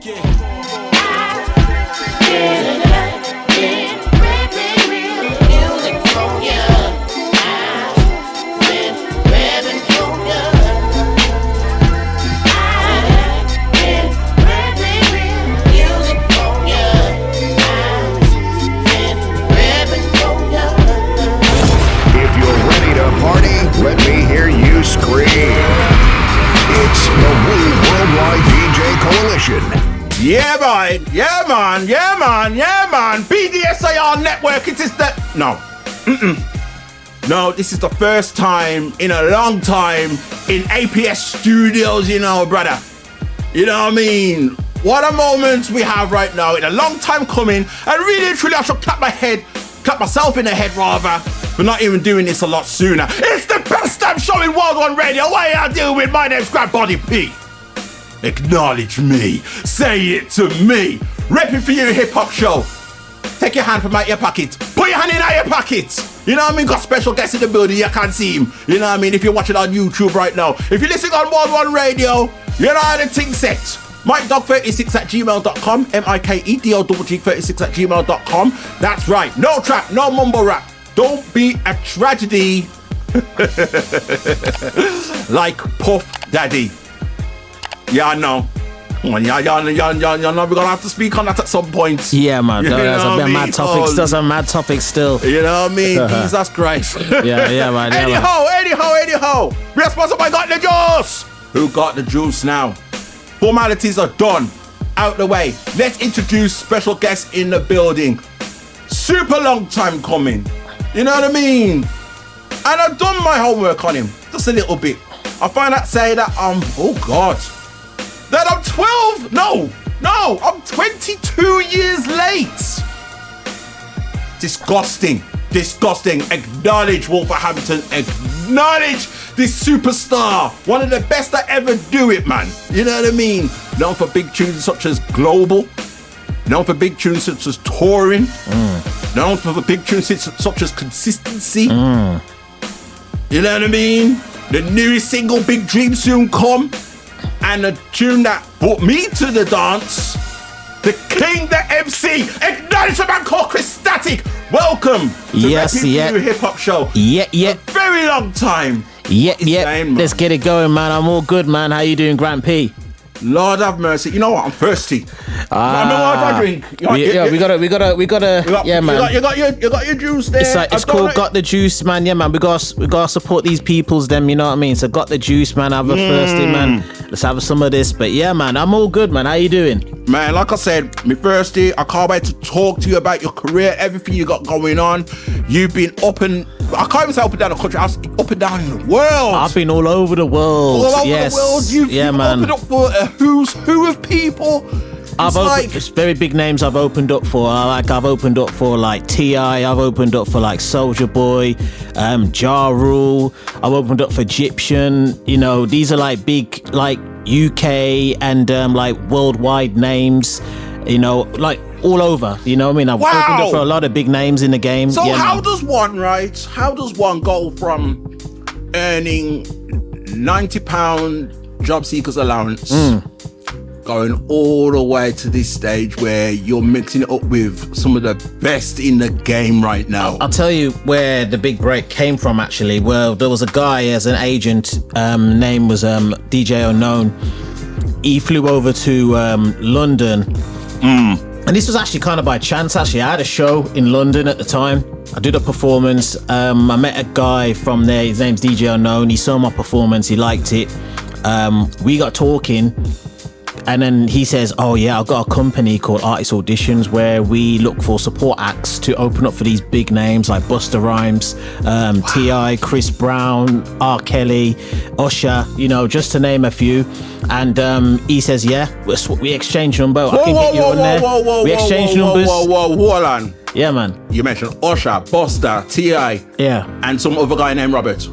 Let me hear you scream. It's the Worldwide DJ Coalition. Yeah, boy. Yeah, man. Yeah, man. Yeah, man. BDSAR Network. It is the... No. No, this is the first time in a long time in APS studios, you know, brother. You know what I mean? What a moment we have right now. In a long time coming. And really, truly, I should clap myself in the head, rather, for not even doing this a lot sooner. It's the best damn show in World One Radio. What are you doing? My name's Grab Body P. Acknowledge me. Say it to me. RePPiN4U hip hop show. Take your hand from out your pocket. Put your hand in out your pocket. You know what I mean? Got special guests in the building. You can't see him. You know what I mean? If you're watching on YouTube right now. If you're listening on World One Radio, you know how the thing set. MikeDog36@gmail.com. MikeDog36@gmail.com. That's right. No trap, no mumble rap. Don't be a tragedy like Puff Daddy. Yeah, I know. Yeah, we're gonna have to speak on that at some point. Yeah, man. That's a mad topic. Still a mad topic still. You know what I mean? Jesus Christ. yeah, man. Anyhow. We are sponsored by Got the Juice. Who got the juice now? Formalities are done. Out the way. Let's introduce special guests in the building. Super long time coming. You know what I mean? And I've done my homework on him. Just a little bit. I find out say that oh God. That I'm 12. No, I'm 22 years late. Disgusting. Acknowledge Wolverhampton. Acknowledge this superstar. One of the best that ever do it, man. You know what I mean? Known for big tunes such as Global. Known for big tunes such as Touring. Known for big tunes such as Consistency. You know what I mean? The newest single, Big Dream, soon come. And the tune that brought me to the dance, the king, the MC, acknowledge a man called Krystatic. Welcome to the RePPiN4U hip hop show. Yeah. A very long time. Yeah. Let's get it going, man. I'm all good, man. How you doing, Grant P? Lord have mercy. You know what? I'm thirsty. I know what I drink. We gotta. Yeah, man. You got your juice there. It's called Got the Juice, man. Yeah, man. We gotta support these peoples, them. You know what I mean? So got the juice, man. Have a thirsty, man. Let's have some of this. But yeah, man. I'm all good, man. How you doing? Man, like I said, me thirsty. I can't wait to talk to you about your career, everything you got going on. You've been I can't even say up and down the country. I was up and down in the world. I've been all over the world. The world. You've opened up for a who's who of people. It's very big names I've opened up for. I've opened up for like T.I. I've opened up for like Soulja Boy, Ja Rule. I've opened up for Egyptian. You know, these are like big like UK and like worldwide names. You know, like all over. You know what I mean? I've opened up for a lot of big names in the game. So how does one go from earning £90 job seekers allowance going all the way to this stage where you're mixing it up with some of the best in the game right now? I'll tell you where the big break came from, actually. Well, there was a guy as an agent, name was DJ Unknown. He flew over to London. And this was actually kind of by chance. Actually, I had a show in London at the time. I did a performance. I met a guy from there. His name's DJ Unknown. He saw my performance. He liked it. We got talking. And then he says, oh yeah, I've got a company called Artist Auditions where we look for support acts to open up for these big names like Busta Rhymes, T.I., Chris Brown, R. Kelly, Usher, you know, just to name a few. And he says, yeah, we exchange number. I can get you on there. We exchange numbers. Hold on. Yeah, man. You mentioned Usher, Busta, T.I. Yeah. And some other guy named Robert.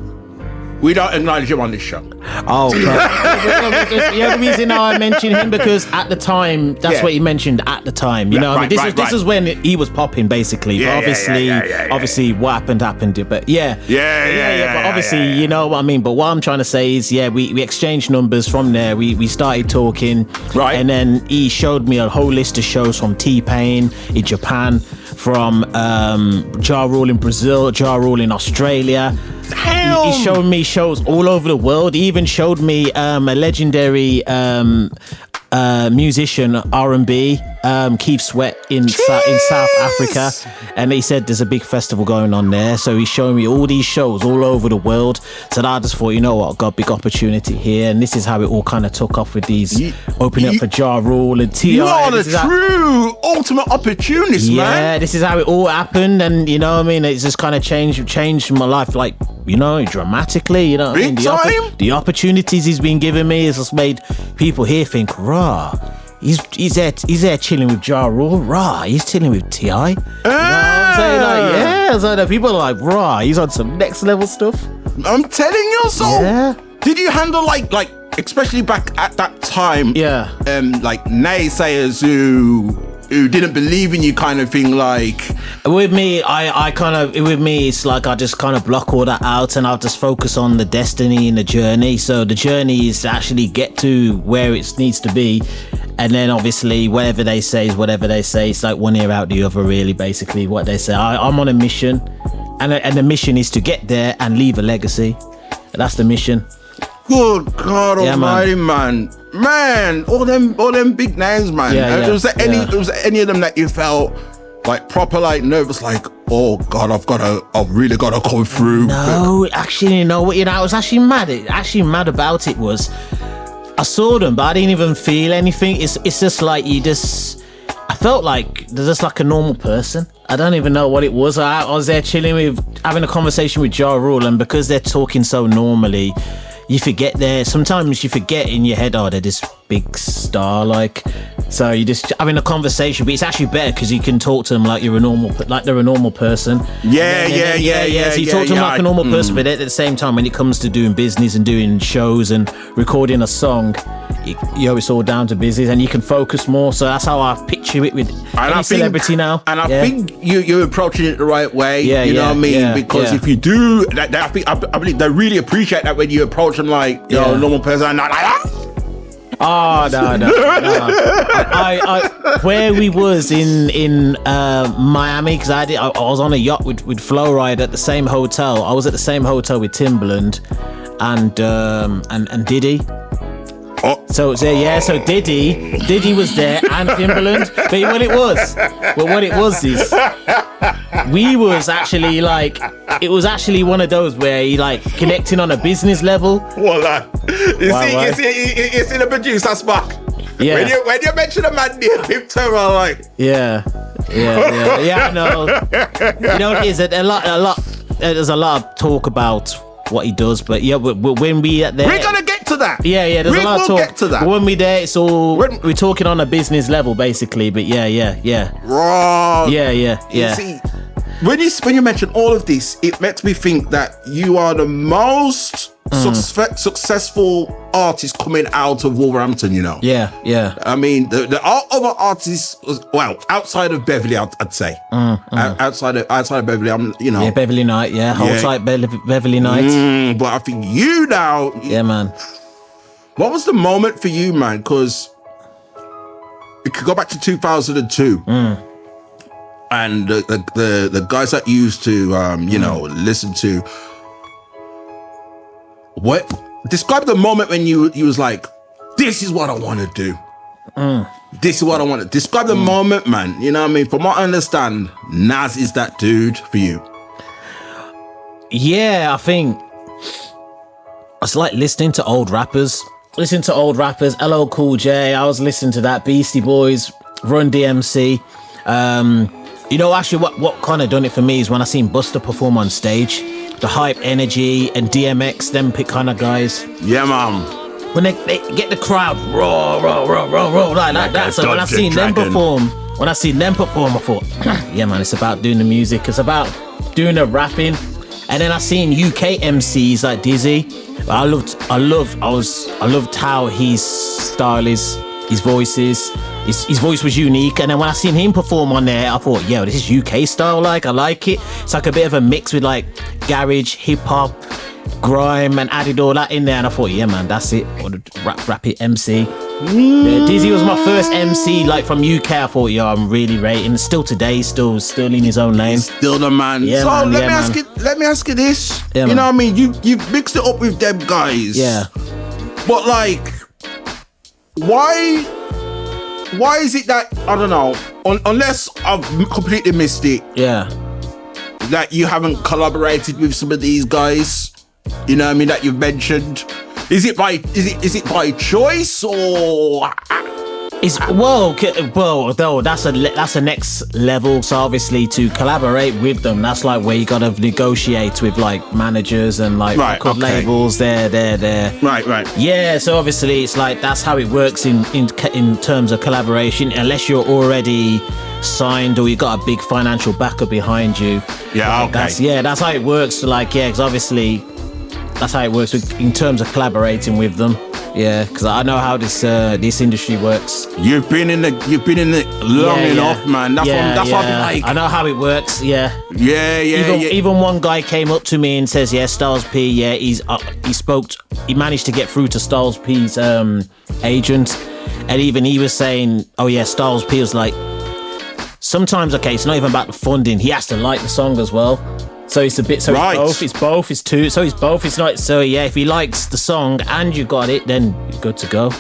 we don't acknowledge him on this show. Oh, the reason I mentioned him because at the time, that's what he mentioned at the time. You know, what I mean, this is when he was popping basically. But obviously, what happened. But But obviously, you know what I mean. But what I'm trying to say is, we exchanged numbers from there. We started talking, right? And then he showed me a whole list of shows from T-Pain in Japan, from Ja Rule in Brazil, Ja Rule in Australia. He showed me shows all over the world. He even showed me a legendary musician, R&B, Keith Sweat in South Africa, and he said there's a big festival going on there. So he's showing me all these shows all over the world. So I just thought, you know what, I've got a big opportunity here, and this is how it all kind of took off with these opening up for Ja Rule and T.I. You are the true ultimate opportunist, man. Yeah, this is how it all happened, and you know what I mean. It's just kind of changed my life, like, you know, dramatically. You know what I mean? The opportunities he's been giving me has just made people here think, rah. He's there chilling with Ja Rule. Rah, he's chilling with T.I. You know what I'm saying? Like, so the people are like, rah, he's on some next level stuff. I'm telling you so. Yeah. Did you handle like especially back at that time? Yeah. Like naysayers who didn't believe in you, kind of thing. Like with me, it's like I just kind of block all that out, and I'll just focus on the destiny and the journey. So the journey is to actually get to where it needs to be. And then obviously whatever they say is whatever they say. It's like one ear out the other, really, basically what they say. I'm on a mission, and the mission is to get there and leave a legacy. That's the mission. Good God Almighty, man. All them big names, man. Was there any of them that you felt like proper, like nervous, like, oh God, I've really gotta come through? No, actually, you know what? You know, I was actually mad about it was. I saw them, but I didn't even feel anything. It's just like I felt like they're just like a normal person. I don't even know what it was. I was there chilling having a conversation with Ja Rule, and because they're talking so normally, you forget sometimes you forget in your head, oh, they're this big star, like, so you just having a conversation, but it's actually better because you can talk to them like they're a normal person. So you talk to them like a normal person, but at the same time, when it comes to doing business and doing shows and recording a song, it's all down to business, and you can focus more. So that's how I picture it with any celebrity now. And I think you're approaching it the right way. You know what I mean? Because if you do, I believe they really appreciate that when you approach them like you're a normal person, and not like Oh no! I where we was in Miami, because I was on a yacht with Flo Rida at the same hotel. I was at the same hotel with Timbaland and Diddy. Oh. So Diddy was there and Timbaland. But what it was is we was actually like, it was actually one of those where he like connecting on a business level. Well, you see the producer spark. Yeah. When you mention a man name, him turn around like. Yeah. I know. You know, there's a lot of talk about what he does, but when we at there, we're gonna get to that. Yeah. There's a lot of talk. Get to that. When we there, it's all we're talking on a business level, basically. But yeah. Wrong. Yeah. You see, when you mention all of this, it makes me think that you are the most successful artist coming out of Wolverhampton. You know. Yeah. I mean, the other artists, outside of Beverley, I'd say. Outside of Beverley, Yeah, Beverley Knight. Yeah, hold tight, Beverley Knight. But I think you now. Yeah, man. What was the moment for you, man? Because it could go back to 2002. And the guys that you used to listen to, describe the moment when you was like, this is what I want to do. This is what I want to describe the moment, man. You know what I mean? From what I understand, Nas is that dude for you. Yeah, I think it's like listening to old rappers. LL Cool J, I was listening to that. Beastie Boys, Run DMC. Actually what kind of done it for me is when I seen Busta perform on stage. The Hype, Energy, and DMX, them kind of guys. Yeah, man. When they get the crowd roar like that. So when I seen them perform, I thought, yeah, man, it's about doing the music. It's about doing the rapping. And then I seen UK MCs like Dizzy. I loved how his style is, his voice is. His voice was unique, and then when I seen him perform on there, I thought, yo, this is UK style. Like, I like it. It's like a bit of a mix with like garage, hip hop, grime, and added all that in there. And I thought, yeah, man, that's it. Or the rap it MC. Yeah, Dizzy was my first MC, like from UK. I thought, yo, I'm really rating. Still today, still in his own lane. Still the man. Yeah, so man, let me ask you this. Yeah, you know man. what I mean? You've mixed it up with them guys. Yeah. But like, why is it that, I don't know, unless I've completely missed it, Yeah. that you haven't collaborated with some of these guys, you know what I mean, that you've mentioned? Is it by choice, or It's though that's a next level. So obviously to collaborate with them, that's like where you gotta negotiate with like managers and like record labels. They're right? Yeah, so obviously it's like that's how it works in terms of collaboration. Unless you're already signed or you got a big financial backer behind you. Yeah, like, okay. That's how it works. Like, yeah, because obviously that's how it works in terms of collaborating with them. Yeah, because I know how this industry works. You've been in it long enough, man. That's what I like. I know how it works. Yeah. Yeah. Even one guy came up to me and says, "Yeah, Styles P. Yeah, he managed to get through to Styles P's agent, and even he was saying, oh yeah, Styles P was like, sometimes it's not even about the funding. He has to like the song as well." So it's a bit. So right. It's both. It's two. So it's both. It's not. So yeah, if he likes the song and you got it, then you're good to go.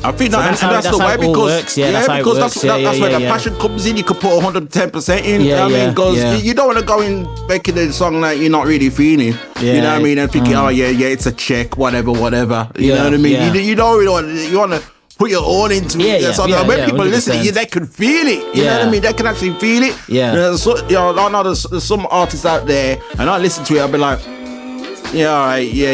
I think So that's how the way, it all because works. Yeah, that's how it works. That's where the passion comes in. You can put 110% in. Yeah, I mean, because you don't want to go in making a song that you're not really feeling. Yeah, you know what I mean? And thinking, oh yeah, it's a check, whatever. You know what I mean? Yeah. You don't really want to put your all into it. So when people listen to you, they can feel it. You know what I mean? They can actually feel it. Yeah. I know there's some artists out there, and I listen to it, I'll be like, yeah, all right, yeah.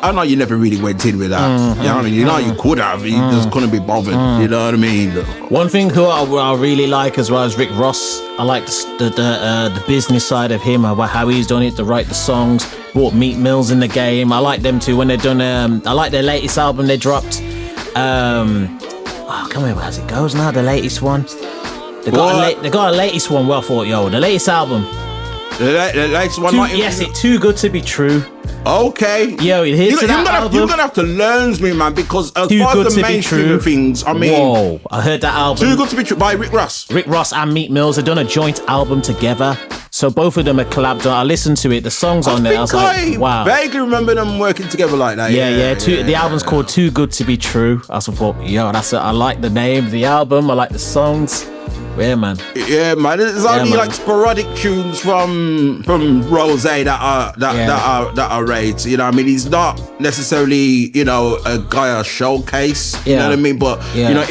I know you never really went in with that. You know what I mean? You know you could have. You just couldn't be bothered. You know what I mean? One thing who I really like as well as Rick Ross. I like the business side of him, about how he's done it, to write the songs, brought Meat Mills in the game. I like them too when they're done. I like their latest album they dropped. Come here, as it goes now. The latest one. They got a latest one. Well, I thought, yo, the latest album. The latest one. It's Too Good to Be True. Okay. Yo, you're gonna have to learn me, man, because as far as the mainstream of things, I mean, whoa, I heard that album. Too Good to Be True by Rick Ross. Rick Ross and Meat Mills have done a joint album together. So both of them are collabed. I listened to it. The songs on there. I was like, wow. I vaguely remember them working together like that. Yeah. The album's called Too Good to Be True. I thought, yo, I like the name of the album. I like the songs. Yeah, man. Yeah, man. There's only like sporadic tunes from Rose that are raised. You know what I mean? He's not necessarily, a guy showcase. You know what I mean? But you know,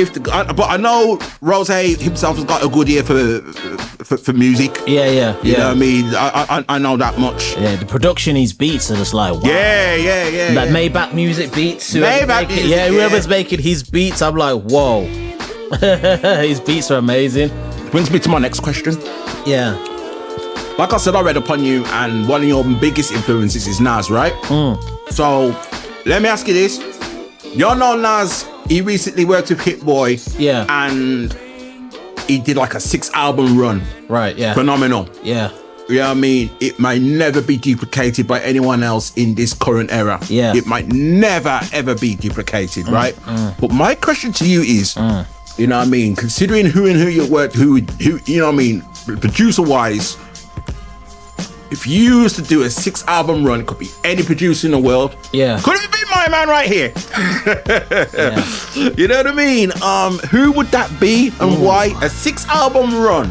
but I know Rose himself has got a good ear for music. Yeah. You know what I mean? I know that much. Yeah, the production, his beats are just like, wow. Yeah. Like Maybach music beats. Whoever's making his beats, I'm like, whoa. His beats are amazing. Brings me to my next question. Yeah. Like I said, I read upon you, and one of your biggest influences is Nas, right? So let me ask you this. You know Nas, he recently worked with Hit Boy. Yeah. And he did like a 6-album run. Right, yeah. Phenomenal. Yeah. You know what I mean? It might never be duplicated by anyone else in this current era. Yeah. It might never, ever be duplicated, right? But my question to you is, you know what I mean? Considering who you worked, who you know what I mean, producer-wise, if you used to do a 6-album run, could be any producer in the world. Yeah. Could it be my man right here? You know what I mean? Who would that be and why? A 6-album run.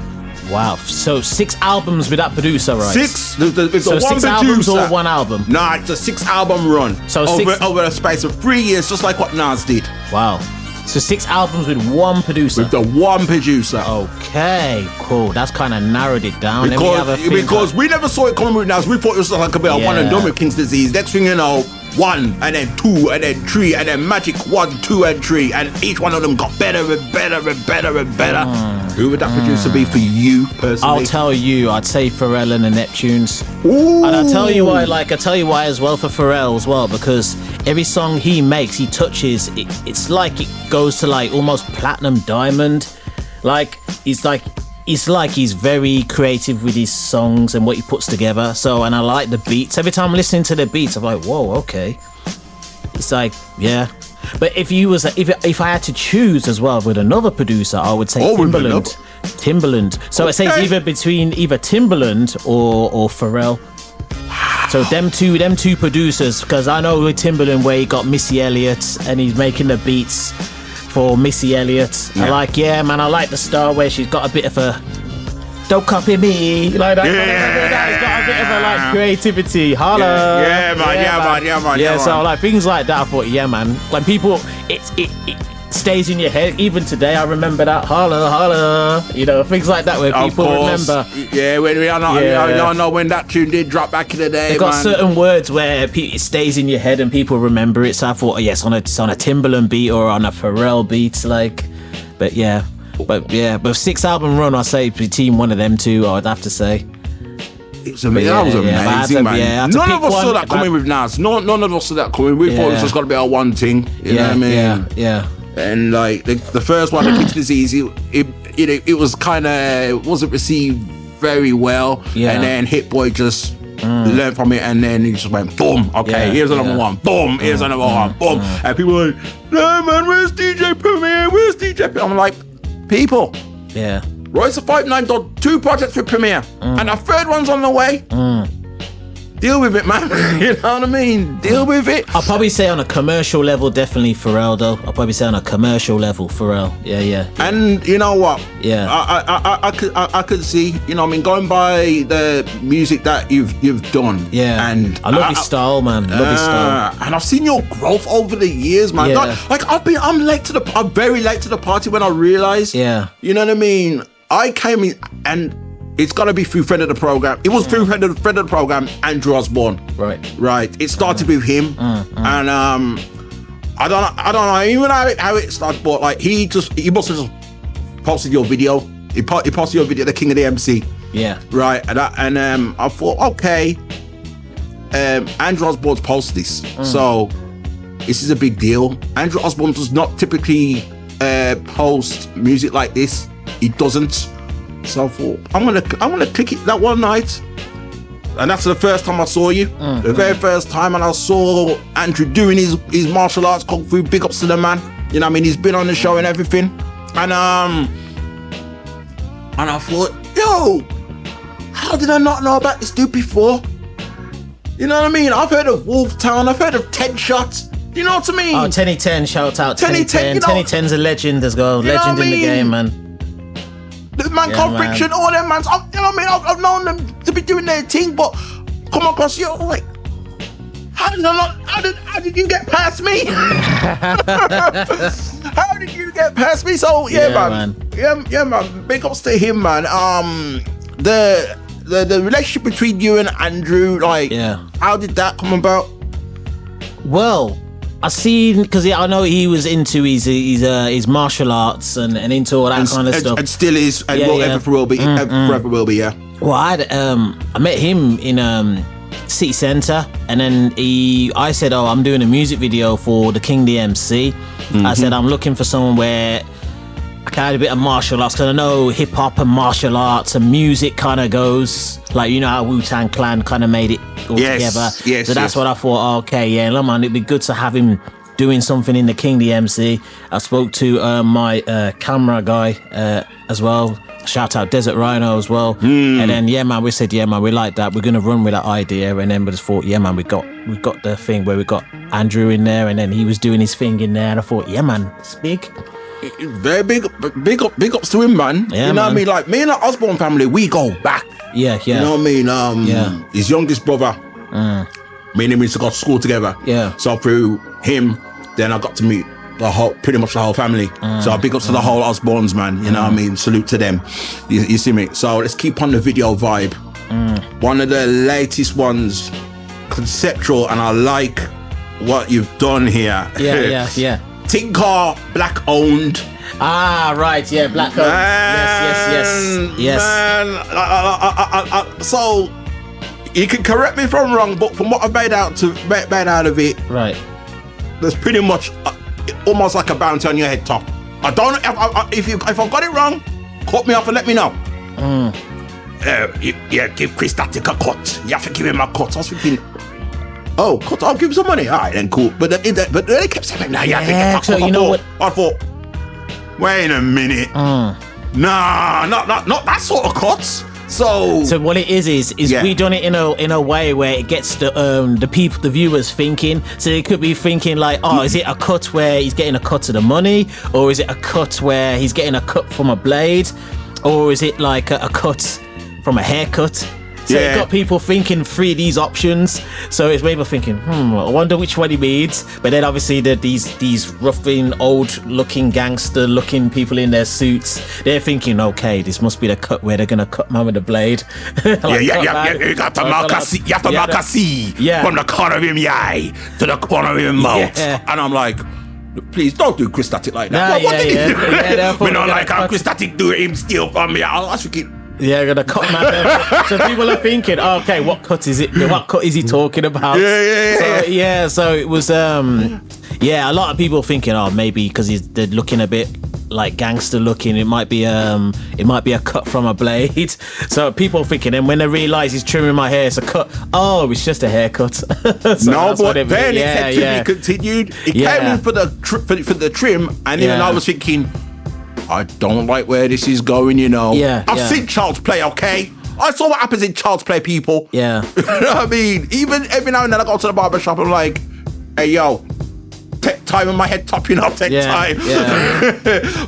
Wow. So 6 albums with that producer, right? 6. It's so a 6 one albums producer. or one album? Nah, it's a 6-album run. So over a space of 3 years, just like what Nas did. Wow. So 6 albums with one producer. With the one producer. Okay, cool. That's kind of narrowed it down. Because we never saw it coming with Nas. We thought it was like a bit of one and done with King's Disease. Next thing you know, 1 and then 2 and then 3 and then Magic 1, 2 and 3, and each one of them got better and better and better and better. Who would that producer be for you personally? I'll tell you, I'd say Pharrell and the Neptunes. Ooh. And I'll tell you why, as well for Pharrell as well, because every song he makes, he touches, it's like it goes to like almost platinum diamond. It's like he's very creative with his songs and what he puts together. So, and I like the beats. Every time I'm listening to the beats, I'm like, whoa, okay. It's like, yeah. But if I had to choose as well with another producer, I would say Timbaland. So it says either between Timbaland or Pharrell. So them two producers, because I know with Timbaland where he got Missy Elliott and he's making the beats for Missy Elliott. Yeah. I like the style where she's got a bit of a don't copy me like that. Yeah. It's got a bit of a like creativity. Holla. Yeah, man. So like things like that, I thought, yeah, man. When people, it stays in your head. Even today, I remember that holla. You know, things like that where people remember. Yeah, I know when that tune did drop back in the day. They got certain words where it stays in your head and people remember it. So I thought, yes, on a Timbaland beat or on a Pharrell beat, But 6-album run, I say between one of them two, I'd have to say. That was amazing, man. None of us saw that coming with Nas. None of us saw that coming. We thought it was just got to be our one thing. You know what I mean? Yeah. And like the first one, The Kitchen Is Easy, it was kind of, wasn't received very well. Yeah. And then Hit Boy just learned from it, and then he just went boom. Okay, here's another one. Boom. Here's another one. Boom. And people were like, no man, where's DJ Premier? Where's DJ? I'm like, people. Yeah. Royce the 5'9" done 2 projects with Premier, and a third one's on the way. Deal with it, man. You know what I mean? Deal with it. I'll probably say on a commercial level, definitely Pharrell, though. I'll probably say on a commercial level, Pharrell. Yeah. And you know what? Yeah. I could see, you know, I mean, going by the music that you've done. Yeah. And I love his style, man. Love his style. And I've seen your growth over the years, man. Yeah. I'm very late to the party when I realized. Yeah. You know what I mean? I came in, and it's gotta be through friend of the program. It was through friend of the program, Andrew Osborne. Right. It started with him, and I don't know even how it started, but like he must have just posted your video. He posted your video, The King of the MC. Yeah. Right, and I thought, okay, Andrew Osborne's posted this, so this is a big deal. Andrew Osborne does not typically post music like this. He doesn't. So I thought, I'm gonna click it that one night, and that's the first time I saw you. The very first time, and I saw Andrew doing his martial arts kung fu. Big ups to the man. You know what I mean? He's been on the show and everything. And I thought, yo, how did I not know about this dude before? You know what I mean? I've heard of Wolftown. I've heard of 10 Shots. You know what I mean? Oh, Tenny 10, shout out Tenny 10. Tenny 10's a legend as well. Legend in the game, man. The man called Friction, all them mans. You know what I mean? I've known them to be doing their thing, but come across you, like, how did you get past me? How did you get past me? So yeah, man. Yeah, man. Big ups to him, man. The relationship between you and Andrew, like, how did that come about? Well, I seen, because I know he was into his martial arts and into all that kind of stuff, and still is, and forever will be. Yeah. Well, I met him in City Centre, and then I said, oh, I'm doing a music video for the King the MC. I said, I'm looking for someone where I can add a bit of martial arts, because I know hip hop and martial arts and music kind of goes, like, you know how Wu-Tang Clan kind of made it all together. So that's what I thought. Oh, okay, yeah, no, man, it'd be good to have him doing something in the King the MC. I spoke to my camera guy as well. Shout out Desert Rhino as well. And then we said, we like that. We're gonna run with that idea. And then we just thought, we got the thing where we got Andrew in there, and then he was doing his thing in there. And I thought, it's big. Very big ups to him, man. Yeah, you know man. what I mean? Like, me and the Osborne family, we go back. Yeah. You know what I mean? His youngest brother, me and him used to go to school together. Yeah. So through him, then I got to meet pretty much the whole family. So big ups to the whole Osbornes, man. You know what I mean? Salute to them. You see me? So let's keep on the video vibe. One of the latest ones, conceptual, and I like what you've done here. Yeah. Tinker, black owned. Ah, right, yeah, black owned. Yes. Man, so you can correct me if I'm wrong, but from what I've made out of it, Right. there's pretty much almost like a bounty on your head top. I don't know if I've got it wrong, cut me off and let me know. Give Krystatic a cut. You have to give him a cut. I was thinking, oh, cut, I'll give him some money. All right, then cool. But then they kept saying, nah, you have to get so you know what? I thought, wait a minute. Nah, not that sort of cuts. So what it is we done it in a way where it gets the people, the viewers thinking. So they could be thinking like, oh, is it a cut where he's getting a cut of the money, or is it a cut where he's getting a cut from a blade, or is it like a cut from a haircut? So it got people thinking three of these options. So it's people thinking, I wonder which one he means. But then obviously these roughing, old-looking, gangster-looking people in their suits, they're thinking, okay, this must be the cut where they're gonna cut man with a blade. Like, You have to mark a C. You have to mark a C from the corner of him eye to the corner of him mouth. And I'm like, please don't do Krystatic like that. What did he do? We don't like how Krystatic do him steal from me. I was thinking, yeah, gonna cut man. So people are thinking, okay, what cut is it? What cut is he talking about? So it was a lot of people thinking, oh, maybe because they're looking a bit like gangster looking, it might be a cut from a blade. So people thinking, and when they realise he's trimming my hair, it's a cut. Oh, it's just a haircut. So no, but then it said to be continued. It came in for the trim, and even I was thinking, I don't like where this is going, you know. I've seen Child's Play, okay? I saw what happens in Child's Play, people. Yeah. You know what I mean? Even every now and then I go to the barber shop, I'm like, hey, yo, take time on my head top, you know, take time.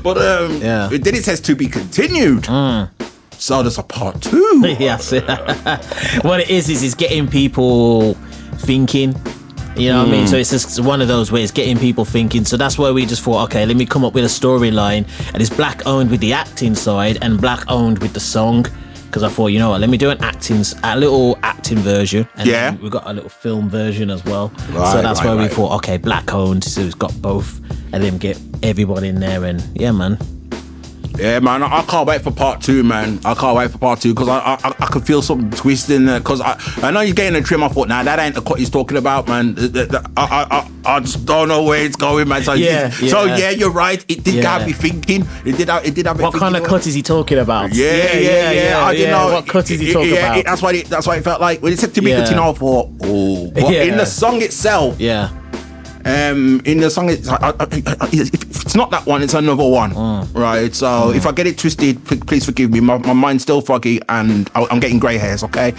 But then it says to be continued. So there's a part 2. Yes. What it is getting people thinking. You know what I mean? So it's just one of those where it's getting people thinking. So that's why we just thought, okay, let me come up with a storyline. And it's black owned with the acting side and black owned with the song. Because I thought, you know what, let me do a little acting version. And then we've got a little film version as well. So that's why we thought, okay, black owned. So it's got both. And then get everybody in there. And yeah, man. Yeah, man, I can't wait for part 2, man. I can't wait for part 2 because I could feel something twisting there. Because I know you're getting a trim. I thought, nah, that ain't the cut he's talking about, man. I just don't know where it's going, man. So you're right. It did have me thinking. It did have me what kind of cut is he talking about? I didn't know. What cut is he talking about? That's why it felt like when it said to me, continue, I thought, oh. But in the song itself, in the song, if it's not that one, it's another one, right? So if I get it twisted, please forgive me. My mind's still foggy and I'm getting grey hairs, okay?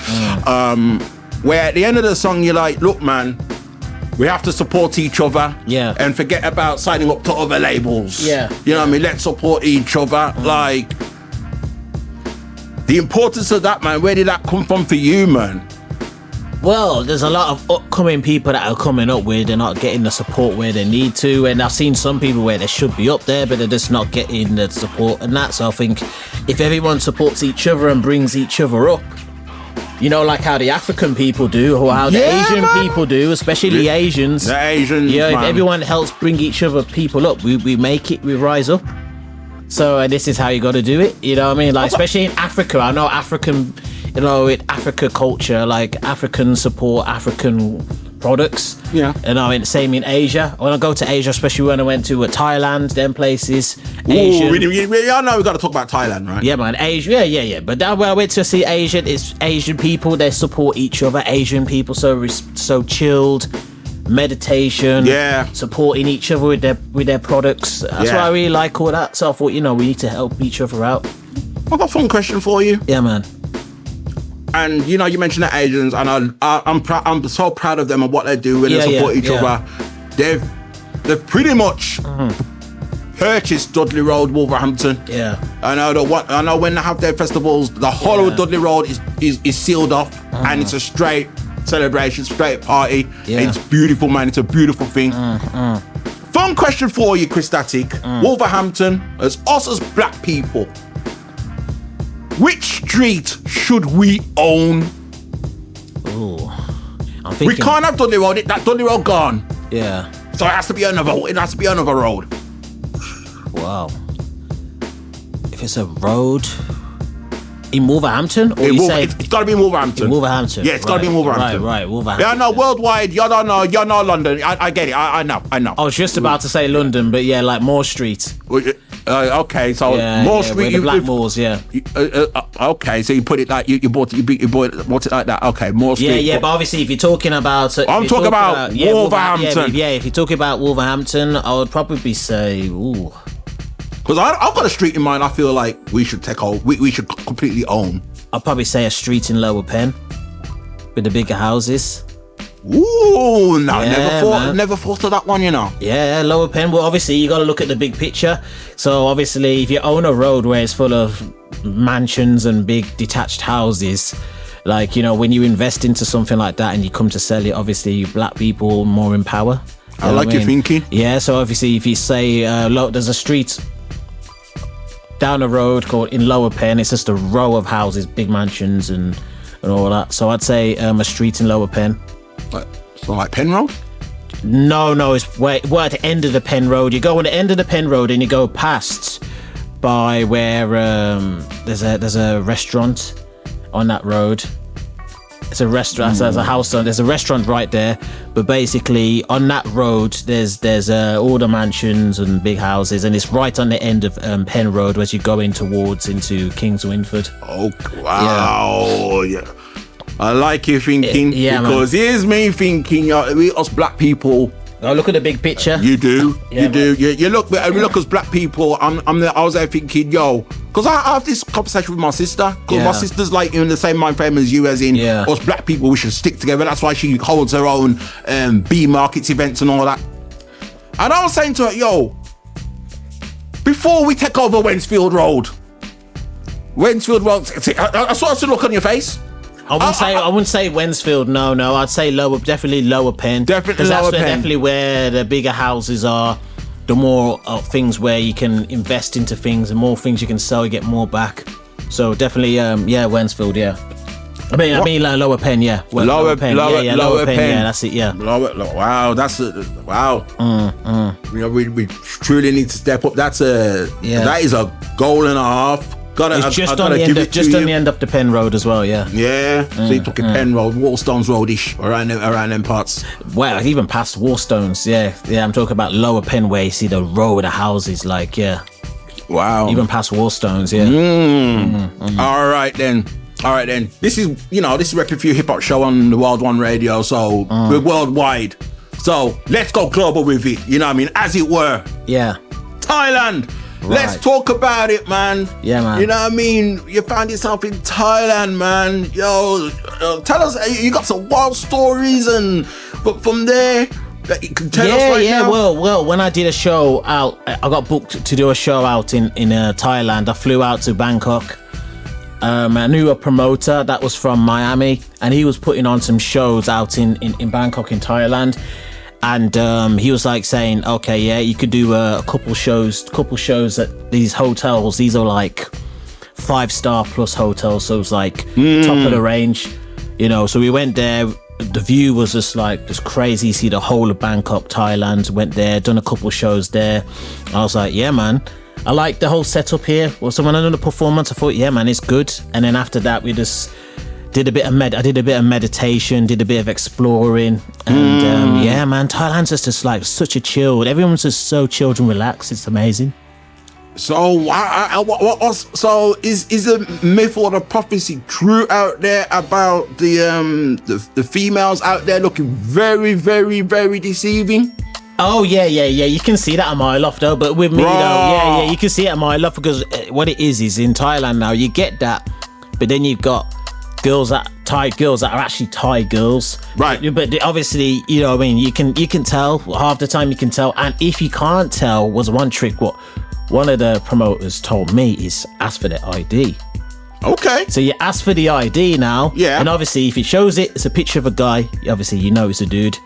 Where at the end of the song, you're like, look, man, we have to support each other and forget about signing up to other labels. You know what I mean? Let's support each other. Like, the importance of that, man, where did that come from for you, man? Well, there's a lot of upcoming people that are coming up where they're not getting the support where they need to, and I've seen some people where they should be up there but they're just not getting the support and that. So I think if everyone supports each other and brings each other up, you know, like how the African people do or how the Asian people do, especially the Asians. The Asians, if everyone helps bring each other people up, we make it, we rise up. So this is how you got to do it, you know what I mean? Like, especially in Africa, I know African, you know, with Africa culture, like African support, African products. And I mean, same in Asia. When I go to Asia, especially when I went to Thailand, them places. Asian. I know we got to talk about Thailand, right? Yeah, man, Asia, yeah. But that where I went to see Asian, it's Asian people, they support each other. Asian people, so chilled. Meditation, supporting each other with their products. That's why I really like all that. So I thought, you know, we need to help each other out. I've got a fun question for you. Yeah, man. And you know, you mentioned the Asians, and I'm so proud of them and what they do when they support each other. They've pretty much purchased Dudley Road, Wolverhampton. I know when they have their festivals, the whole of Dudley Road is sealed off, and it's a straight celebration, straight party. It's beautiful, man. It's a beautiful thing. Fun question for you, Krystatic. Wolverhampton, as us as black people, which street should we own? Ooh, I'm thinking, we can't have Dudley Road. That Dudley Road gone. Yeah. So it has to be another road. Wow. If it's a road in Wolverhampton, or It's got to be in Wolverhampton. in Wolverhampton? Yeah, it's got to be in Wolverhampton. Right, Wolverhampton. Yeah, no, worldwide. You don't know. You're not London. I get it. I know. I was just about to say London, but yeah, like Moore Street. Okay, so Moore Street. The Black Moors, yeah. Okay, so you put it like you bought it like that. Okay, Moore Street. Yeah, but obviously, if you're talking about, I'm talking about Wolverhampton. Yeah, if you're talking about Wolverhampton, I would probably say, ooh. Because I've got a street in mind. I feel like we should take over. We should completely own. I'd probably say a street in Lower Penn with the bigger houses. Ooh, no, Yeah, never thought of that one, you know. Yeah, Lower Penn. Well, obviously, you got to look at the big picture. So, obviously, if you own a road where it's full of mansions and big detached houses, like, you know, when you invest into something like that and you come to sell it, obviously, black people more in power. I like your thinking. Yeah, so obviously, if you say, there's a street down the road called in Lower Penn, it's just a row of houses, big mansions and all that. So, I'd say a street in Lower Penn. So like Penn Road? No, it's we're at the end of the Penn Road. You go on the end of the Penn Road and you go past by where there's a restaurant on that road. It's a restaurant. There's a house on. There's a restaurant right there. But basically, on that road, there's all the mansions and big houses, and it's right on the end of Penn Road as you go into Kings Winford. Oh wow! Yeah. I like your thinking because here's me thinking, we us black people. Oh, look at the big picture. You do, you do. You look as black people. I was there thinking, because I have this conversation with my sister. Because my sister's like in the same mind frame as you, as in us black people, we should stick together. That's why she holds her own B markets events and all that. And I was saying to her, before we take over Wensfield Road, I saw the look on your face. I wouldn't say Wensfield. No. I'd say definitely Lower Penn. Definitely where the bigger houses are. The more things where you can invest into things, the more things you can sell, you get more back. So definitely, Wensfield. Yeah. I mean, Lower Penn. Yeah. Lower Penn. Lower Penn. Yeah, that's it. Yeah. Wow, wow. We truly need to step up. That is a goal and a half. It's just on the end of the Penn Road as well, yeah. Yeah, so you're talking Penn Road, Wallstones Road-ish, around them parts. Well, even past Wallstones, yeah. I'm talking about Lower Penn where you see the row of the houses, like, yeah. Wow. Even past Wallstones, yeah. All right then. This is RePPiN4U Hip Hop Show on the World One Radio, so we're worldwide. So let's go global with it, you know what I mean, as it were. Yeah. Thailand. Right. Let's talk about it, man. Yeah, man. You know what I mean? You found yourself in Thailand, man. Tell us, you got some wild stories, but from there, that you can tell us right now. Well, when I did a show out, I got booked to do a show out in Thailand. I flew out to Bangkok. I knew a promoter that was from Miami, and he was putting on some shows out in Bangkok, in Thailand. And he was like saying, okay, yeah, you could do a couple shows at these hotels. These are like 5-star plus hotels, so it's like top of the range, So we went there. The view was just crazy. See the whole of Bangkok, Thailand. Went there, done a couple shows there. I was like, yeah, man, I like the whole setup here. Well, so when I done the performance, I thought, yeah, man, it's good. And then after that, we just did a bit of meditation, did a bit of exploring, and yeah, man, Thailand's just like such a chilled. Everyone's just so chilled and relaxed. It's amazing. So, so is the myth or the prophecy true out there about the females out there looking very, very, very deceiving? Oh yeah. You can see that a mile off though. But with me though, you can see it a mile off because what it is in Thailand now, you get that, but then you've got Thai girls that are actually Thai girls, right? But obviously, you know what I mean, you can tell. Half the time you can tell, and if you can't tell, was one trick what one of the promoters told me is ask for the ID. Okay. So you ask for the ID now, yeah, and obviously if it shows it's a picture of a guy, obviously you know it's a dude.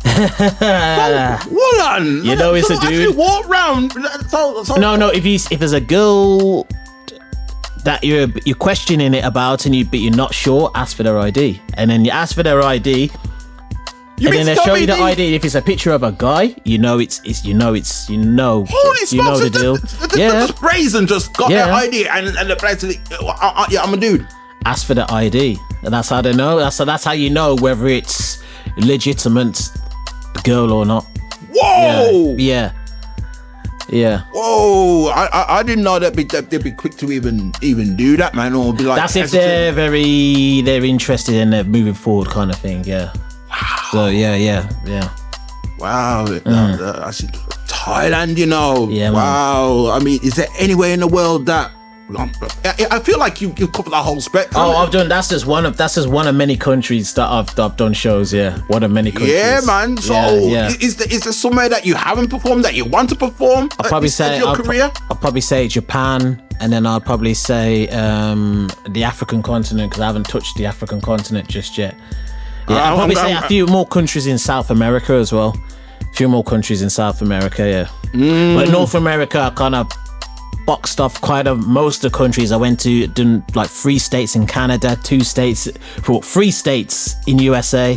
Hold on. You know it's a dude. Walk round. No. If there's a girl that you're questioning it about but you're not sure, ask for their ID. And then you ask for their ID, You and mean then to they tell show me you the they- ID. If it's a picture of a guy, you know Holy you know smokes! the deal. The brazen just got their Yeah. ID and the place. Yeah, I'm a dude. Ask for the ID, and that's how they know. That's how you know whether it's legitimate girl or not. Whoa! Yeah. Whoa! I didn't know they'd be quick to even do that, man. Or be like, That's if they're interested and they're moving forward, kind of thing. Yeah. Wow. So yeah. Wow, I see Thailand, you know. Yeah, man. Wow. I mean, is there anywhere in the world that I feel like you've covered that whole spectrum? Oh, I've done. That's just one of many countries that I've done shows. Yeah, one of many countries. Yeah, man. So, yeah. Is there somewhere that you haven't performed that you want to perform? I'll probably say your career. I'll probably say Japan, and then I'll probably say the African continent, because I haven't touched the African continent just yet. Yeah, I'll probably say a few more countries in South America as well. A few more countries in South America, yeah. But North America, I kind of boxed off most of the countries. I went to done like 3 states in Canada, 3 states in USA,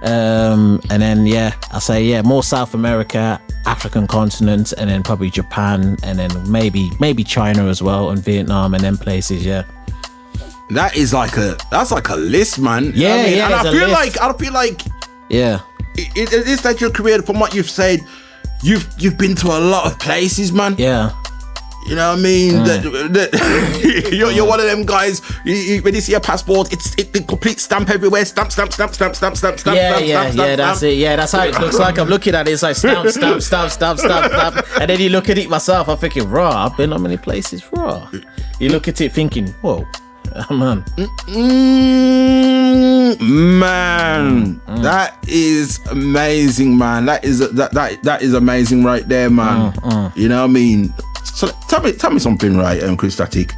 and then I'll say more South America, African continent, and then probably Japan, and then maybe China as well, and Vietnam, and then places. That's like a list, man. Yeah, I mean, yeah, and it's I a feel list. like Yeah. it is that your career. From what you've said, you've been to a lot of places, man. Yeah. You know what I mean? You're one of them guys. When you see a passport, it's the complete stamp everywhere. Stamp. Yeah, that's it. Yeah, that's how it looks like. I'm looking at it. It's like stamp. And then you look at it myself. I'm thinking, raw. I've been on many places, raw. You look at it thinking, whoa, man. Man, that is amazing, man. That is amazing right there, man. You know what I mean? So tell me something, right, Krystatic.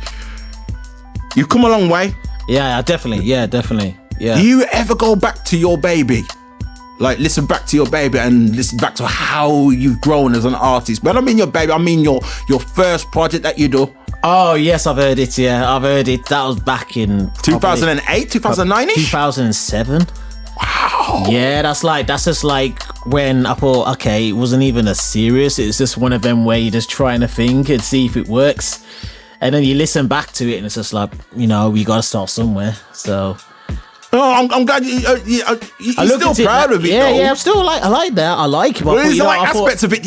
You've come a long way. Yeah, definitely. Yeah. Do you ever go back to your baby? Like, listen back to your baby and listen back to how you've grown as an artist. But I don't mean your baby, I mean your first project that you do. Oh, yes, I've heard it, yeah. I've heard it. That was back in 2008, 2009-ish? 2007. Wow. Yeah, that's just like when I thought, okay, it wasn't even a serious. It's just one of them where you're just trying to think and see if it works. And then you listen back to it and it's just like, you got to start somewhere. So... Oh, I'm glad you're still proud of it. Yeah, though. yeah, I'm still I like that. I like it. Well, there's aspects of it.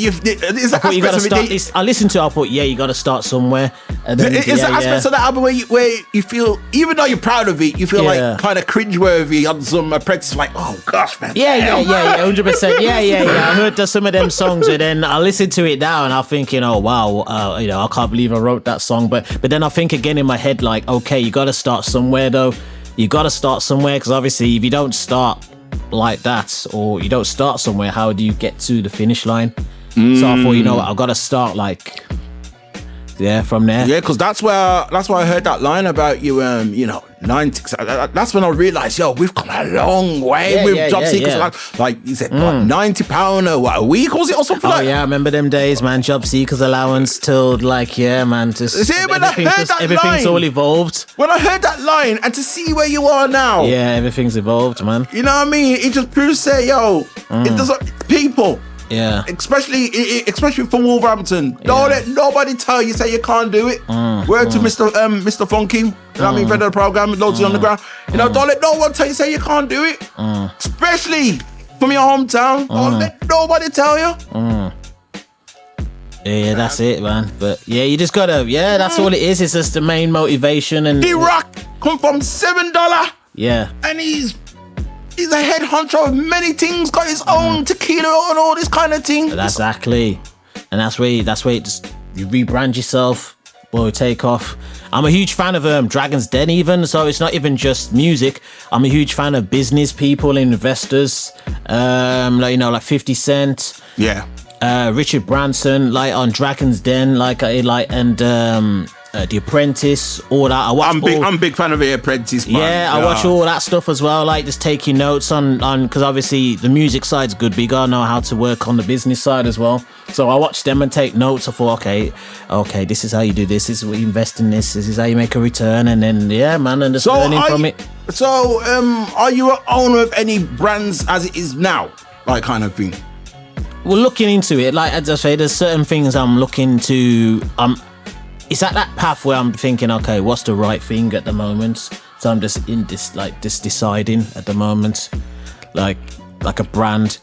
I listened to it. I thought, you got to start somewhere. And then, is there aspects of that album where you feel, even though you're proud of it, you feel like kind of cringeworthy on some Apprentice, like, oh gosh, man. Yeah, 100%. Yeah. I heard some of them songs, and then I listened to it now, and I'm thinking, oh wow, I can't believe I wrote that song. But then I think again in my head, like, okay, you got to start somewhere though. You got to start somewhere, because obviously if you don't start like that, or you don't start somewhere, how do you get to the finish line? So I thought, I've got to start from there. Yeah, because that's why I heard that line about you, 90. That's when I realised, we've come a long way with Job Seekers. Yeah. Like you said, £90 a week, was it, or something like that? Oh, yeah, I remember them days, man. Job Seekers allowance till, man, just... See, when I heard that everything's line, all evolved. When I heard that line, and to see where you are now... Yeah, everything's evolved, man. You know what I mean? It just proves, it doesn't... People... Yeah. Especially for Wolverhampton. Don't let nobody tell you, say you can't do it. Word to Mr. Funky. You know what I mean? Friend of the program, loads on the ground. Don't let no one tell you, say you can't do it. Especially from your hometown. Don't let nobody tell you. Yeah, that's it, man. But yeah, you just gotta, that's all it is. It's just the main motivation. And WeRocx come from $7. Yeah. And he's a head honcho of many things, got his own tequila and all this kind of thing. Exactly. And that's where you rebrand yourself, take off. I'm a huge fan of Dragon's Den even, so it's not even just music. I'm a huge fan of business people, investors, like 50 Cent. Yeah. Richard Branson, on Dragon's Den, and The Apprentice, all that. I watch. I'm big fan of The Apprentice, man. Yeah, I watch all that stuff as well. Like just taking notes on because obviously the music side's good, but you gotta know how to work on the business side as well. So I watch them and take notes. I thought, okay, this is how you do this. This is what you invest in. This is how you make a return, and then and just learning from it. So, are you an owner of any brands as it is now, like kind of thing? We're looking into it. Like as I say, there's certain things I'm looking to. It's at that path where I'm thinking, okay, what's the right thing at the moment? So I'm just in this, like, just deciding at the moment, like a brand.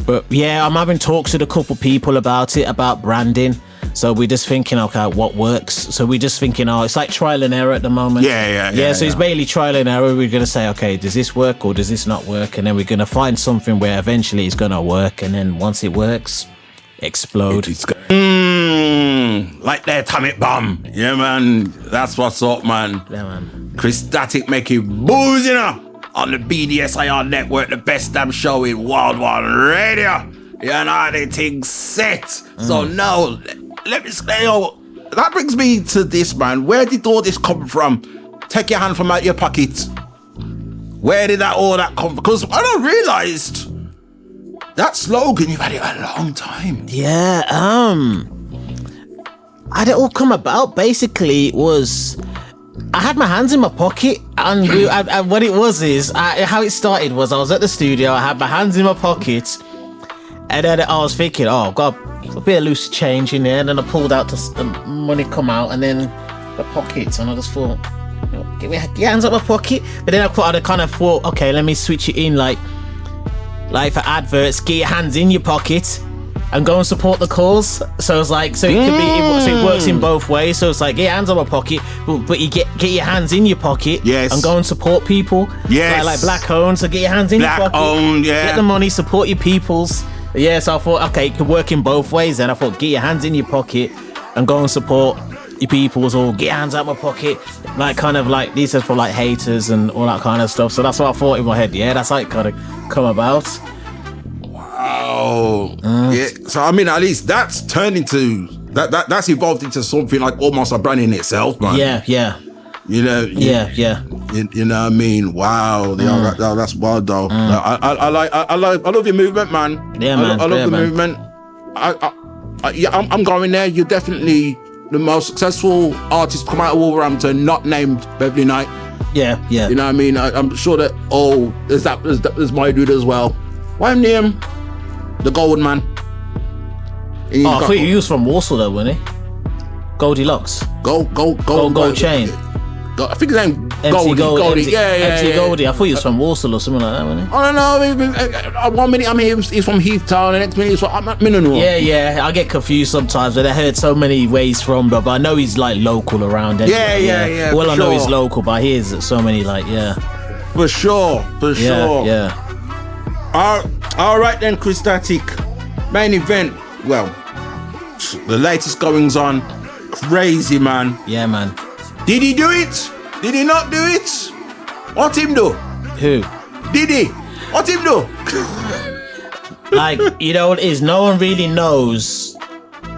But yeah, I'm having talks with a couple people about branding. So we're just thinking, okay, what works? So we're just thinking, it's like trial and error at the moment. Yeah. So it's basically trial and error. We're going to say, okay, does this work or does this not work? And then we're going to find something where eventually it's going to work. And then once it works, explode. Like the atomic bomb. Yeah, man. That's what's up, man. Yeah, man. Krystatic making booze, you know, on the BDSIR network, the best damn show in worldwide radio. You know, the thing's set. So now, let me say, that brings me to this, man. Where did all this come from? Take your hand from out your pocket. Where did all that come from? Because I don't realised that slogan, you've had it a long time. Yeah, how'd it all come about? Basically, it was I had my hands in my pocket, and what it was is how it started was I was at the studio. I had my hands in my pocket, and then I was thinking, oh God, a bit of loose change in there. And then I pulled out the money come out, and then the pockets, and I just thought, get your hands up my pocket. But then I kind of thought, okay, let me switch it in, like for adverts, get your hands in your pocket and go and support the cause. So it's like, so it could be, so it works in both ways. So it's like, get your hands on my pocket, but you get your hands in your pocket, yes, and go and support people. Yes, like black owned. So get your hands in your pocket, owned, yeah, get the money, support your peoples. Yeah, so I thought, okay, it could work in both ways. Then I thought, get your hands in your pocket and go and support your peoples, or get your hands out my pocket, like kind of like these are for like haters and all that kind of stuff. So that's what I thought in my head. Yeah, that's how it kind of come about. Wow. Yeah. So I mean, at least that's turned into that's evolved into something like almost a brand in itself, man. Yeah. You know. Yeah. You know what I mean? Wow. That's wild though. I love your movement, man. Yeah, man. I love the movement. I'm going there. You're definitely the most successful artist to come out of Wolverhampton, not named Beverley Knight. Yeah. You know what I mean? I'm sure that there's my dude as well. Why name the Gold Man? I thought you was from Warsaw though, wasn't he? Goldilocks. Gold chain. I think his name Goldie. Yeah. Goldie. I thought he was from Warsaw or something like that, wasn't he? I don't know. 1 minute he's from Heath Town, the next minute he's from Mineral. Yeah. I get confused sometimes, but I heard so many ways from, but I know he's like local around. Anyway. Yeah. Well, I know he's local, but he is so many For sure. Yeah. All right then, Krystatic. Main event. Well, the latest goings on. Crazy, man. Yeah, man. Did he do it? Did he not do it? What him do? Who? Did he? What him do? Like, you know what it is? No one really knows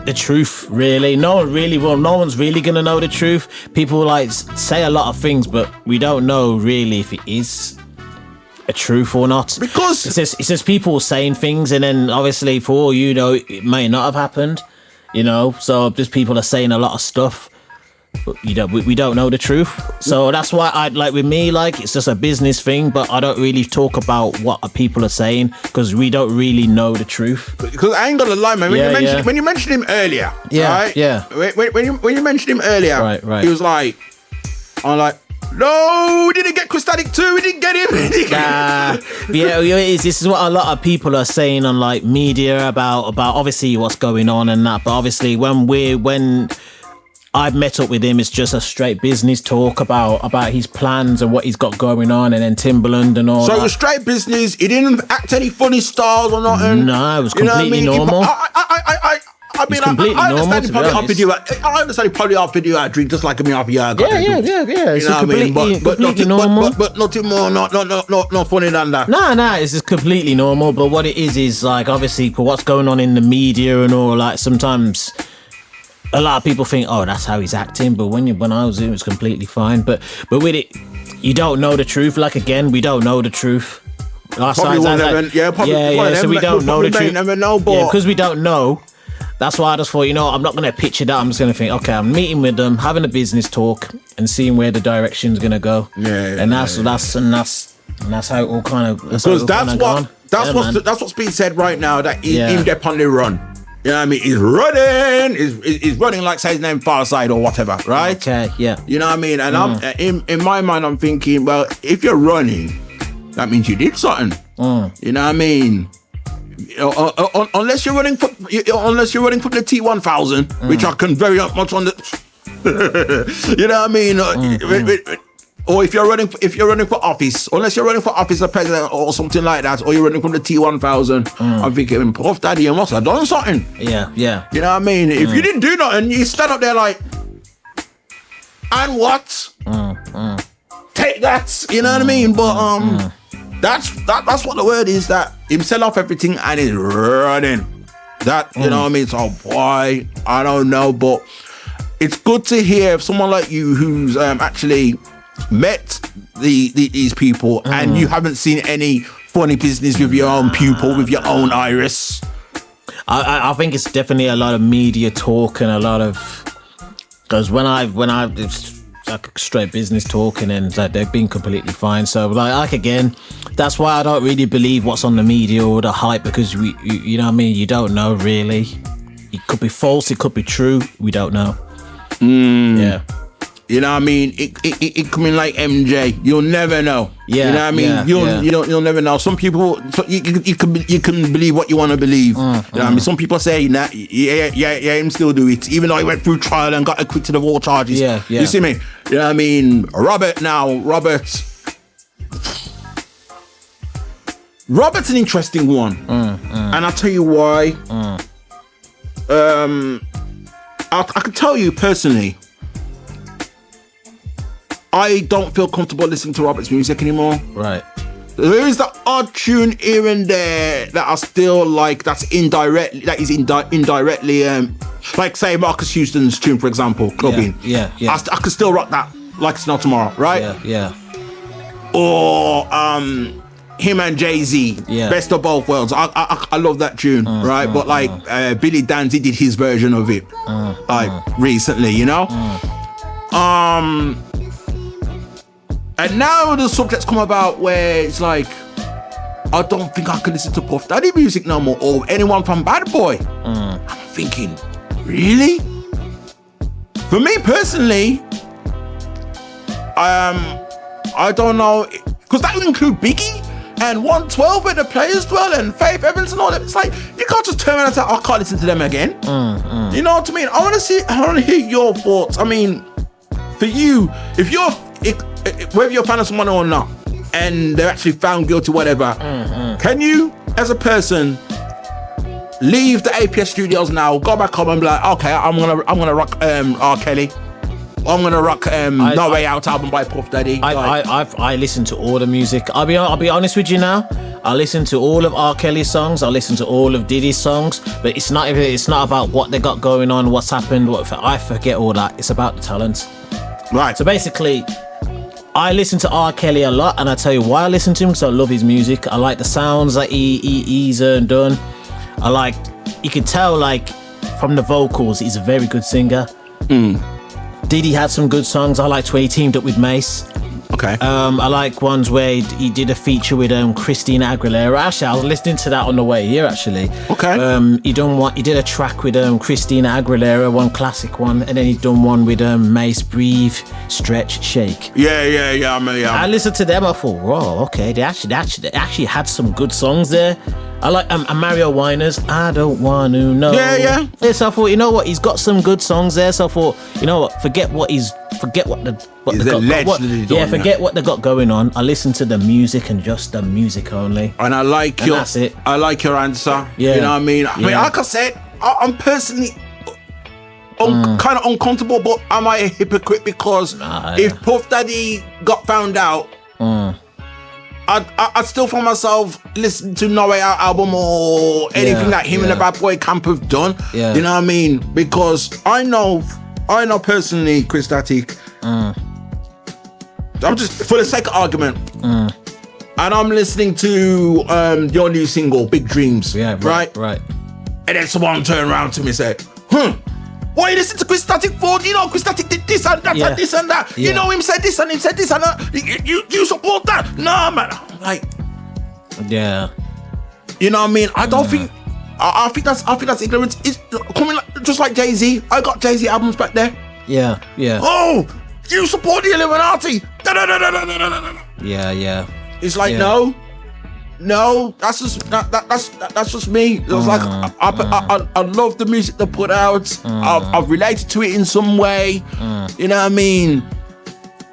the truth, really. No one's really gonna know the truth. People like say a lot of things, but we don't know really if it is a truth or not. Because it's just people saying things, and then obviously for all you know, it may not have happened. You know, so just people are saying a lot of stuff, but we don't know the truth. So that's why I like with me, like it's just a business thing, but I don't really talk about what people are saying because we don't really know the truth. Because I ain't gonna lie, man. When you mentioned him earlier, right? Yeah. When you mentioned him earlier, right. He was like, I'm like, no, we didn't get Krystatic too. We didn't get him. This is what a lot of people are saying on like media about obviously what's going on and that. But obviously when I've met up with him, it's just a straight business talk about his plans and what he's got going on, and then Timberland and all. So that. it was straight business. He didn't act any funny styles or nothing. No, it was completely normal. I mean, I understand he probably off video I drink just like me off Yeah. It's completely normal. But nothing more, not funny than that. Nah, it's just completely normal. But what it is like obviously for what's going on in the media and all, like sometimes a lot of people think, oh, that's how he's acting, but when I was in, it was completely fine. But with it, you don't know the truth. Like again, we don't know the truth. Probably one of them, So we don't know the truth. Never know, but yeah, because we don't know. That's why I just thought, I'm not going to picture that. I'm just going to think, okay, I'm meeting with them, having a business talk, and seeing where the direction's going to go. That's how it all kind of. Because that's what's being said right now. That he's on the run. You know what I mean? He's running. He's running like say his name Far Side or whatever, right? Okay, yeah. You know what I mean? And I'm in my mind, I'm thinking, well, if you're running, that means you did something. You know what I mean? Unless you're running for the T1000, which I can very much on the. You know what I mean? Or if you're running for office, unless you're running for office or president or something like that, or you're running from the T1000, I'm thinking, Puff Daddy, you must have done something. Yeah. You know what I mean? If you didn't do nothing, you stand up there like, and what? Take that. You know what I mean? But that's what the word is. That him sell off everything and he's running. That you know what I mean? So boy, I don't know, but it's good to hear someone like you who's actually met these people and you haven't seen any funny business with your own pupil, with your own iris. I think it's definitely a lot of media talk and a lot of, because when I it's like straight business talking and like they've been completely fine. So like again, that's why I don't really believe what's on the media or the hype, because you know what I mean, you don't know really. It could be false, it could be true, we don't know. Yeah. You know what I mean? It coming like MJ. You'll never know. Yeah. You know what I mean? You'll never know. Some people, you can believe what you want to believe. You know what I mean? Some people say, nah, him still do it, even though he went through trial and got acquitted of all charges. Yeah. You see me? You know what I mean? Robert's an interesting one, and I'll tell you why. I can tell you personally, I don't feel comfortable listening to Robert's music anymore. Right. There is the odd tune here and there that I still like. That is indirectly, like say Marcus Houston's tune, for example, Clubbing. Yeah. I can still rock that like it's not tomorrow, right? Yeah. Or him and Jay-Z, Best of Both Worlds. I love that tune, right? But like Billy Danzy did his version of it, like recently, you know. And now the subject's come about where it's like, I don't think I can listen to Puff Daddy music no more, or anyone from Bad Boy. I'm thinking, really? For me personally, I don't know, because that would include Biggie and 112 with the Players Dwell and Faith Evans and all that. It's like, you can't just turn around and say, I can't listen to them again. You know what I mean? I want to hear your thoughts. I mean, for you, whether you're a fan of someone or not, and they're actually found guilty, whatever, can you, as a person, leave the APS studios now, go back home and be like, okay, I'm gonna rock R. Kelly, I'm gonna rock No Way Out album by Puff Daddy. I listen to all the music. I'll be honest with you now. I listen to all of R. Kelly's songs. I listen to all of Diddy's songs. But it's not about what they got going on, what's happened. I forget all that. It's about the talent. Right. So basically, I listen to R. Kelly a lot, and I tell you why I listen to him, because I love his music. I like the sounds that he's done. You can tell, like, from the vocals, he's a very good singer. Diddy had some good songs. I liked where he teamed up with Mace. Okay. I like ones where he did a feature with Christina Aguilera. Actually, I was listening to that on the way here, actually. Okay. He did a track with Christina Aguilera, one classic one, and then he's done one with Mace, Breathe, Stretch, Shake. Yeah. I listened to them, I thought, whoa, okay, they actually had some good songs there. I like Mario Winers, I Don't Want to Know. Yeah. So I thought, you know what, he's got some good songs there. So I thought, you know what, forget what they got going on. I listen to the music and just the music only. And I like that's it. I like your answer. Yeah. You know what I mean? I mean, like I said, I'm personally kind of uncomfortable, but am I a hypocrite? Because if Puff Daddy got found out, I I still find myself listening to No Way Out album or anything that him and the Bad Boy Camp have done. Yeah. You know what I mean? Because I know personally, Krystatic. I'm just for the sake of argument, and I'm listening to your new single, Big Dreams. Yeah, right. And then someone turned around to me and said, why you listen to Krystatic for? You know, Krystatic did this and that and this and that. Yeah. You know, him said this and him said this and that. You support that? No, man. I'm like, yeah. you know what I mean? I don't think. I think that's ignorance. It's coming just like Jay-Z. I got Jay-Z albums back there. Yeah. Oh, you support the Illuminati? Yeah. It's like no, that's just me. It was like I love the music they put out. I've related to it in some way. You know what I mean?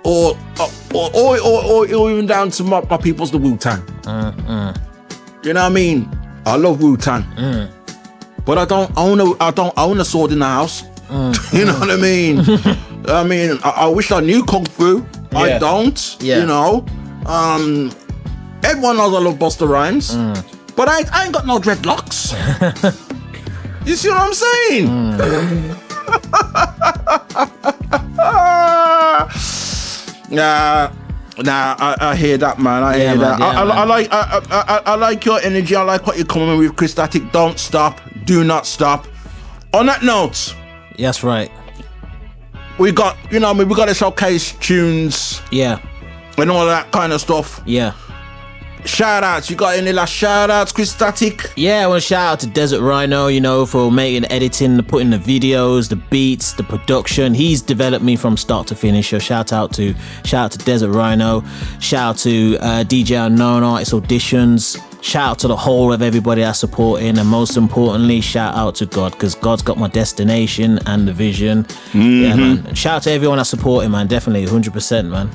Or even down to my people's the Wu-Tang. You know what I mean? I love Wu-Tang, but I don't own a sword in the house. You know what I mean? I wish I knew Kung Fu. I don't. Yeah. You know. Everyone knows I love Busta Rhymes, but I ain't got no dreadlocks. You see what I'm saying? I hear that, man. I hear that. I like your energy. I like what you're coming with, Krystatic. Don't stop. Do not stop. On that note, that's right. We got to showcase tunes. Yeah. And all that kind of stuff. Yeah. Shout outs. You got any last shout outs, Krystatic? Yeah, I want to shout out to Desert Rhino, for making editing, putting the videos, the beats, the production. He's developed me from start to finish. So shout out to Desert Rhino. Shout out to DJ Unknown Artist Auditions. Shout out to the whole of everybody that's supporting, and most importantly, shout out to God, because God's got my destination and the vision. Yeah, man. And shout out to everyone that's supporting, man. Definitely 100%, man.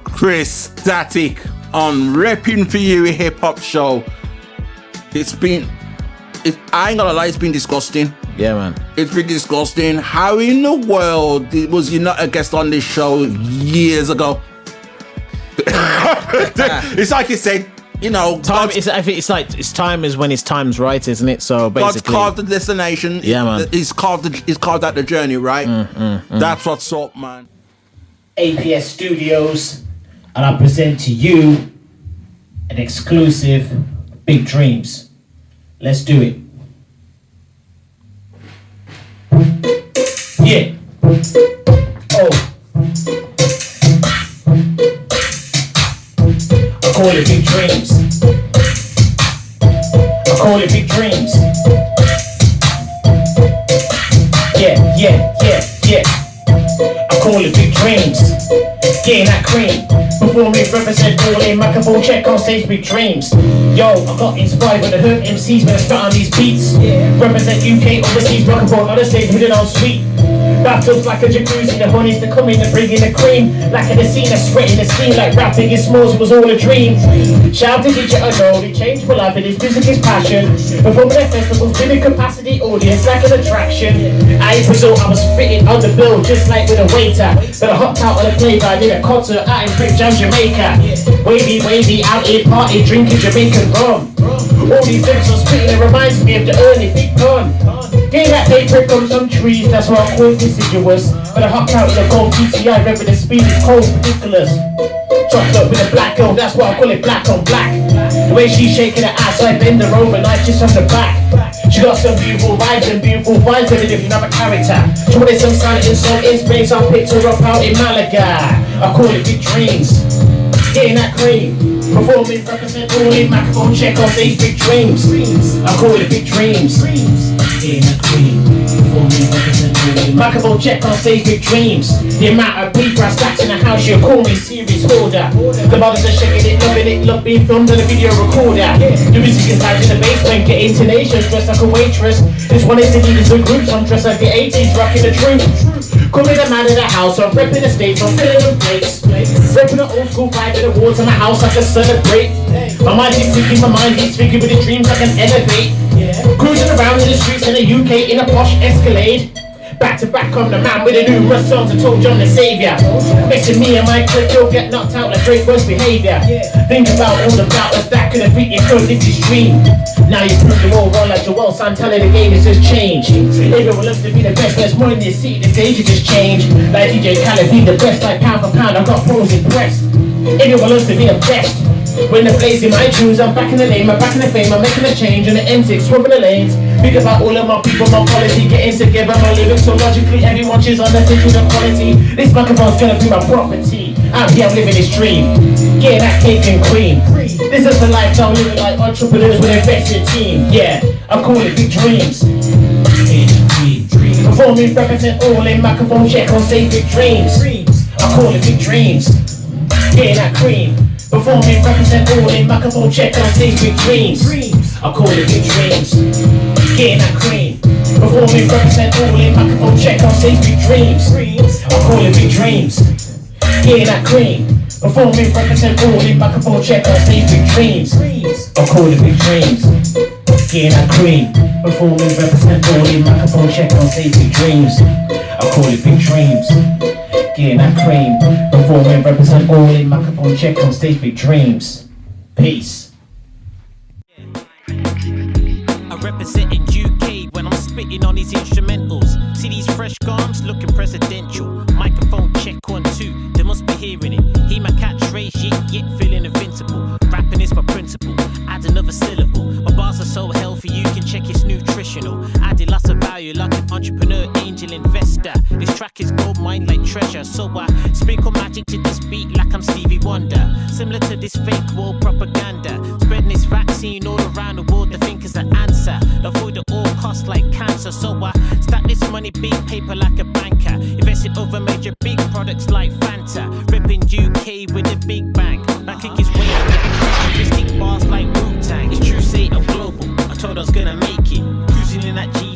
Krystatic on RePPiN4U Hip Hop Show. I ain't gonna lie, it's been disgusting. Yeah, man. It's been disgusting. How in the world was you not a guest on this show years ago? It's like you said, time. I think it's time is when his time's right, isn't it? So basically, God's carved the destination. Yeah, man. He's carved out the journey, right? That's what's up, man. APS Studios, and I present to you an exclusive Big Dreams. Let's do it. Yeah. Oh. I call it Big Dreams. I call it Big Dreams. Yeah. I call it Big Dreams. Getting that cream. Performing, represent all in microphone check on stage, Big Dreams. Yo, I got inspired with the hood MCs when I start on these beats. Represent UK overseas, microphone on the stage with it all sweet. Battles like a jacuzzi, the honeys to come in and bring in the cream. Like in the scene, I sweat in the scene like rap Biggie Smalls, it was all a dream. Shout to DJ Unknown, he changed my life and his music is passion. Performing at festivals, big capacity audience like an attraction. I Brazil, I was fitting on the bill just like with a waiter. But I hopped out on a playground, did a concert out in Big Jam, Jamaica. Wavy, out here party, drinking Jamaican rum. All these lyrics are spitting, it reminds me of the early Big Pun. Getting that paper from some trees, that's why I'm quite deciduous. But I hopped out in a gold GTI, remember the speed is cold, ridiculous. Chopped up with a black girl, that's why I call it black on black. The way she's shaking her ass, I bend her over, nice just on the back. She got some beautiful vibes and a different other character. She wanted some silent and some space, I picked her up out in Malaga. I call it Big Dreams. Getting that cream. Performing, represent all in microphone check on stage, Big Dreams. I call it Big Dreams. Getting that cream. Performing, represent all in microphone check on stage, Big Dreams. The amount of people I stacked in the house, you'll call me serious holder. The mothers are shaking it, loving it, love being filmed on a video recorder. The music is loud in the basement, get intonations, dressed like a waitress. This one is the leaders of groups, I'm dressed like the 80s, rocking the truth. Calling the man of the house, I'm repping the stage, I'm filling with plates. Repping the old school vibe in the walls of my house, I can celebrate. My mind is thinking, my mind is thinking with the dreams I can elevate. Cruising around in the streets in the UK in a posh Escalade. Back to back, I'm the man with the numerous songs I told you I'm the saviour. Messing me and my clique, you'll get knocked out like great worst behaviour. Think about all the battles that could have beat you through this dream. Now you prove them all wrong like Joel Santana, the game has just changed. Everyone loves to be the best, there's more in this seat, the stage has just changed. Like DJ Khaled, be the best, like pound for pound, I've got pros impressed. Everyone loves to be the best. When the blaze in my tunes, I'm back in the name, I'm back in the fame, I'm making a change. On the M6, swerving the lanes. Think about all of my people, my policy, getting together, my lyrics so logically, everyone cheers on the picture, the quality. This microphone's gonna be my property. I'm here, I'm living this dream, getting that cake and cream. This is the lifestyle, living like entrepreneurs with invested team. Yeah, I call it big dreams. Performing, represent all in microphone check on stage, big dreams. I call it big dreams, getting that cream. Performing, represent all in microphone check on stage, big dreams. I call it big dreams, getting that cream. Performing, represent all in microphone check on stage, big dreams. I call it big dreams, getting that cream. Performing, represent all in microphone check on stage, big dreams. I call it big dreams, getting that cream. Performing, represent all in microphone check on stage, big dreams. I call it big dreams, getting that cream. Performing, represent all in microphone check on stage, big dreams. Peace. I represent in UK when I'm spitting on these instrumentals. See these fresh garms looking presidential. Microphone check on 2, they must be hearing it. Hear my catchphrase, yet feeling invincible. Rapping is my principle, add another syllable. My bars are so healthy, you can check it's nutritional. Added lots of value like an entrepreneur, angel investor. This track is gold mine like treasure, so I sprinkle magic to this beat like I'm Stevie Wonder. Similar to this fake world propaganda, spreading this vaccine all around the world. I think is the answer. Avoid at all costs like cancer, so I stack this money, big paper like a banker. Invested over major big products like Fanta. Ripping UK with a big bang. My kick is way futuristic bars like Wu-Tang. It's true, say I'm global. I told I was gonna make it. Cruising in that G